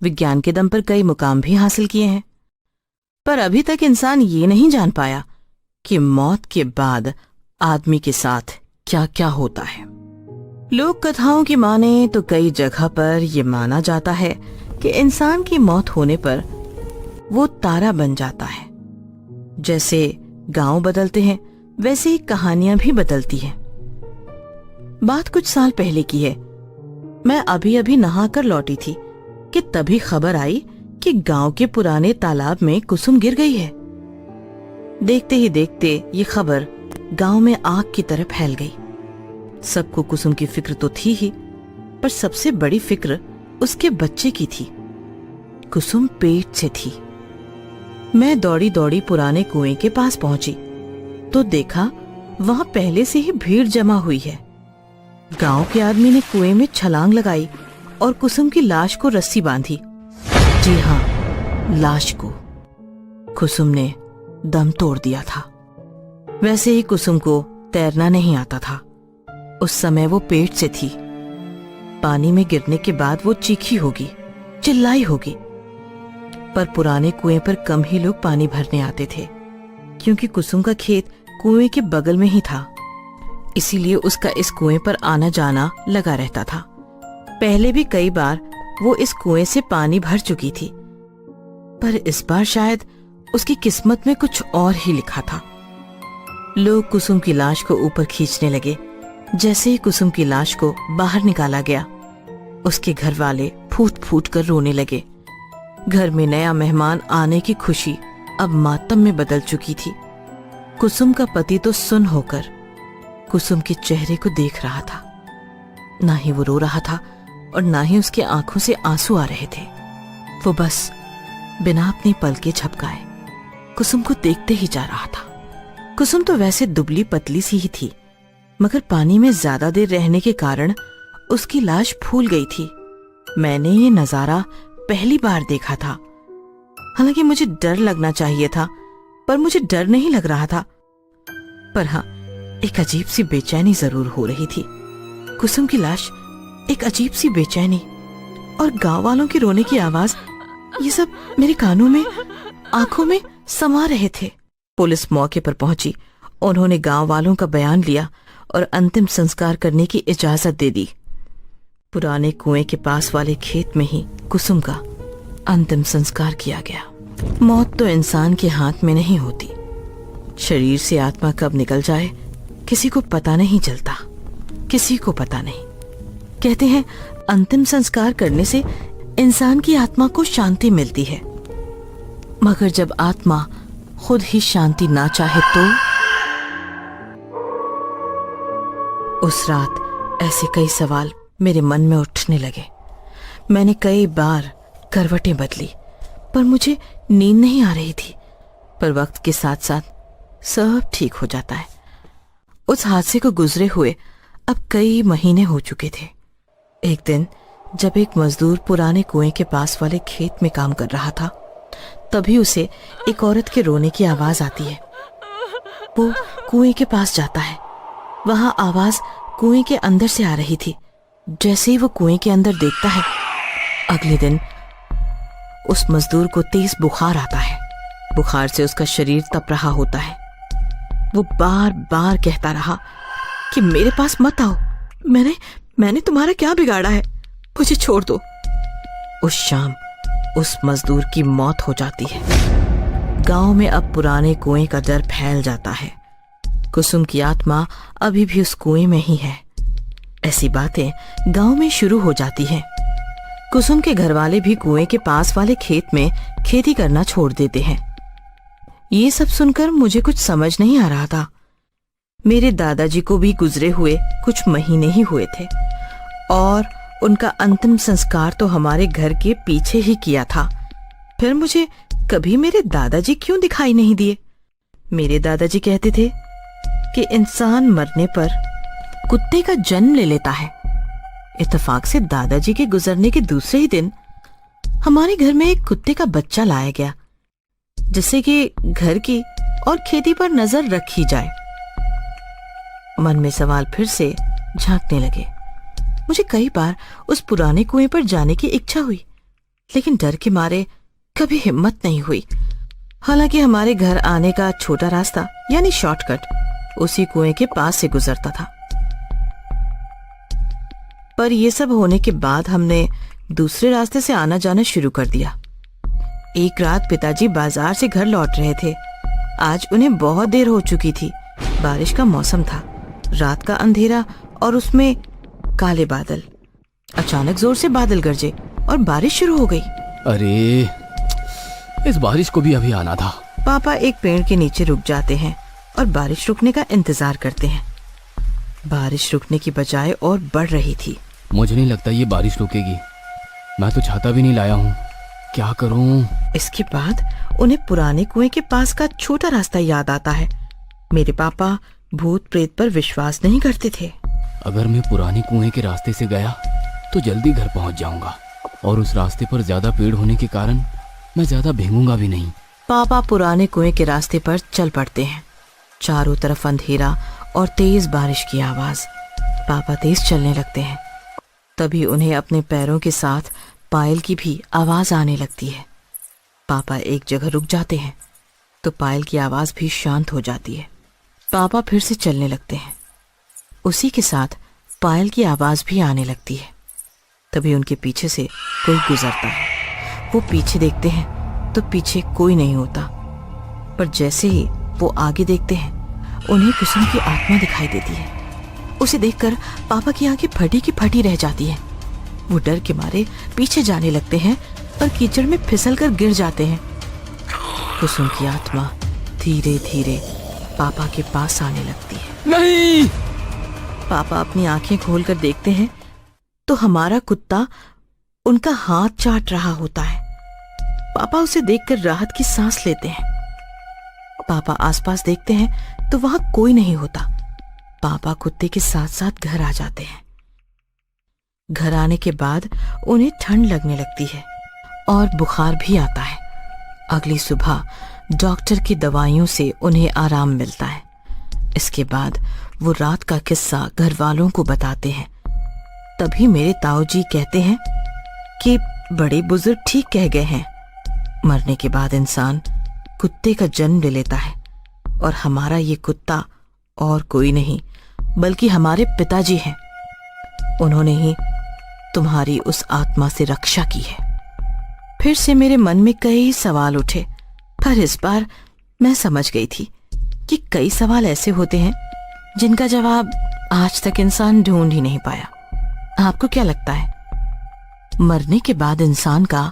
विज्ञान के दम पर कई मुकाम भी हासिल किए हैं, पर अभी तक इंसान ये नहीं जान पाया कि मौत के बाद आदमी के साथ क्या क्या होता है। लोक कथाओं की माने तो कई जगह पर यह माना जाता है कि इंसान की मौत होने पर वो तारा बन जाता है। जैसे गांव बदलते हैं वैसे ही कहानियां भी बदलती हैं। बात कुछ साल पहले की है। मैं अभी अभी नहाकर लौटी थी कि तभी खबर आई कि गांव के पुराने तालाब में कुसुम गिर गई है। देखते ही देखते ये खबर गांव में आग की तरह फैल गई। सबको कुसुम की फिक्र तो थी ही, पर सबसे बड़ी फिक्र उसके बच्चे की थी। कुसुम पेट से थी। मैं दौड़ी दौड़ी पुराने कुएं के पास पहुंची तो देखा वहां पहले से ही भीड़ जमा हुई है। गांव के आदमी ने कुएं में छलांग लगाई और कुसुम की लाश को रस्सी बांधी। जी हाँ, लाश को। कुसुम ने दम तोड़ दिया था। वैसे ही कुसुम को तैरना नहीं आता था। उस समय वो पेट से थी। पानी में गिरने के बाद वो चीखी होगी, चिल्लाई होगी। पर पुराने कुएं पर कम ही लोग पानी भरने आते थे, क्योंकि कुसुम का खेत कुएं के बगल में ही था। इसीलिए उसका इस कुएं पर आना जाना लगा रहता था। पहले भी कई बार वो इस कुएं से पानी भर चुकी थी, पर इस बार शायद उसकी किस्मत में कुछ और ही लिखा था। लोग कुसुम की लाश को ऊपर खींचने लगे। जैसे ही कुसुम की लाश को बाहर निकाला गया, उसके घर वाले फूट फूट कर रोने लगे। घर में नया मेहमान आने की खुशी अब मातम में बदल चुकी थी। कुसुम का पति तो सुन्न होकर कुसुम के चेहरे को देख रहा था। ना ही वो रो रहा था और ना ही उसके आंखों से आंसू आ रहे थे। वो बस बिना अपनी पलकें झपकाए कुसुम को देखते ही जा रहा था। कुसुम तो वैसे दुबली पतली सी ही थी, मगर पानी में ज्यादा देर रहने के कारण उसकी लाश फूल गई थी। मैंने ये नजारा पहली बार देखा था। हालांकि मुझे डर लगना चाहिए था, पर मुझे डर नहीं लग रहा था। पर हाँ, एक अजीब सी बेचैनी जरूर हो रही थी। कुसुम की लाश, एक अजीब सी बेचैनी और गांव वालों की रोने की आवाज, ये सब मेरे कानों में, आंखों में समा रहे थे। पुलिस मौके पर पहुंची। उन्होंने गांव वालों का बयान लिया और अंतिम संस्कार करने की इजाजत दे दी। पुराने कुएं के पास वाले खेत में ही कुसुम का अंतिम संस्कार किया गया। मौत तो इंसान के हाथ में नहीं होती। शरीर से आत्मा कब निकल जाए किसी को पता नहीं चलता, किसी को पता नहीं। कहते हैं अंतिम संस्कार करने से इंसान की आत्मा को शांति मिलती है, मगर जब आत्मा खुद ही शांति ना चाहे तो। उस रात ऐसे कई सवाल मेरे मन में उठने लगे। मैंने कई बार करवटें बदली, पर मुझे नींद नहीं आ रही थी। पर वक्त के साथ साथ सब ठीक हो जाता है। उस हादसे को गुजरे हुए अब कई महीने हो चुके थे। एक दिन जब एक मजदूर पुराने कुएं के पास वाले खेत में काम कर रहा था, तभी उसे एक औरत के रोने की आवाज आती है। वो कुएं के पास जाता है। वहां आवाज कुएं के अंदर से आ रही थी। जैसे ही वो कुएं के अंदर देखता है, अगले दिन उस मजदूर को तेज बुखार आता है। बुखार से उसका शरीर तप रहा होता है। वो बार बार कहता रहा कि मेरे पास मत आओ, मैंने तुम्हारा क्या बिगाड़ा है, मुझे छोड़ दो। उस शाम उस मजदूर की मौत हो जाती है। गांव में अब पुराने कुएं का डर फैल जाता है। कुसुम की आत्मा अभी भी उस कुएं में ही है। ऐसी बातें गांव में शुरू हो जाती हैं। कुसुम के घरवाले भी कुएं के पास वाले खेत में खेती करना छोड़ देते हैं। ये सब सुनकर मुझे कुछ समझ नहीं आ रहा था। मेरे दादाजी को भी गुजरे हुए कुछ महीने ही हुए थे और उनका अंतिम संस्कार तो हमारे घर के पीछे ही किया था। फिर मुझे कभी मेरे दादाजी क्यों दिखाई नहीं दिए? मेरे दादाजी कहते थे कि इंसान मरने पर कुत्ते का जन्म ले लेता है। इत्तेफाक से दादाजी के गुजरने के दूसरे ही दिन हमारे घर में एक कुत्ते का बच्चा लाया गया, जिससे कि घर की और खेती पर नजर रखी जाए। मन में सवाल फिर से झांकने लगे। मुझे कई बार उस पुराने कुएं पर जाने की इच्छा हुई, लेकिन डर के मारे कभी हिम्मत नहीं हुई। हालांकि हमारे घर आने का छोटा रास्ता यानी शॉर्टकट उसी कुएं के पास से गुजरता था। पर यह सब होने के बाद हमने दूसरे रास्ते से आना जाना शुरू कर दिया। एक रात पिताजी बाजार से घर लौट रहे थे। आज उन्हें बहुत देर हो चुकी थी। बारिश का मौसम था, रात का अंधेरा और उसमें काले बादल। अचानक जोर से बादल गरजे और बारिश शुरू हो गई। अरे, इस बारिश को भी अभी आना था। पापा एक पेड़ के नीचे रुक जाते हैं और बारिश रुकने का इंतजार करते हैं। बारिश रुकने की बजाय और बढ़ रही थी। मुझे नहीं लगता ये बारिश रुकेगी। मैं तो छाता भी नहीं लाया हूँ, क्या करूँ? इसके बाद उन्हें पुराने कुएं के पास का छोटा रास्ता याद आता है। मेरे पापा भूत प्रेत पर विश्वास नहीं करते थे। अगर मैं पुराने कुएं के रास्ते से गया तो जल्दी घर पहुंच जाऊंगा, और उस रास्ते पर ज्यादा पेड़ होने के कारण मैं ज्यादा भीगूंगा भी नहीं। पापा पुराने कुएं के रास्ते पर चल पड़ते हैं। चारों तरफ अंधेरा और तेज बारिश की आवाज। पापा तेज चलने लगते हैं। तभी उन्हें अपने पैरों के साथ पायल की भी आवाज आने लगती है। पापा एक जगह रुक जाते हैं तो पायल की आवाज भी शांत हो जाती है। पापा फिर से चलने लगते हैं। उसी के साथ पायल की आवाज भी आने लगती है। तभी उनके पीछे से कोई गुजरता है। वो पीछे देखते हैं तो पीछे कोई नहीं होता, पर जैसे ही वो आगे देखते हैं उन्हें कुसुम की आत्मा दिखाई देती है। उसे देखकर पापा की आंखें फटी की फटी रह जाती हैं। वो डर के मारे पीछे जाने लगते हैं और कीचड़ में फिसलकर गिर जाते हैं। कुसुम की आत्मा धीरे धीरे पापा के पास आने लगती है। नहीं! पापा अपनी आंखें खोलकर देखते हैं तो हमारा कुत्ता उनका हाथ चाट रहा होता है। पापा उसे देखकर राहत की सांस लेते हैं। पापा आसपास देखते हैं तो वहां कोई नहीं होता। पापा कुत्ते के साथ साथ घर आ जाते हैं। घर आने के बाद उन्हें ठंड लगने लगती है और बुखार भी आता है। अगली सुबह डॉक्टर की दवाइयों से उन्हें आराम मिलता है। इसके बाद वो रात का किस्सा घर वालों को बताते हैं। तभी मेरे ताऊजी कहते हैं कि बड़े बुजुर्ग ठीक कह गए हैं। मरने के बाद इंसान कुत्ते का जन्म ले लेता है, और हमारा ये कुत्ता और कोई नहीं बल्कि हमारे पिताजी हैं। उन्होंने ही तुम्हारी उस आत्मा से रक्षा की है। फिर से मेरे मन में कई सवाल उठे, पर इस बार मैं समझ गई थी कि कई सवाल ऐसे होते हैं जिनका जवाब आज तक इंसान ढूंढ ही नहीं पाया। आपको क्या लगता है, मरने के बाद इंसान का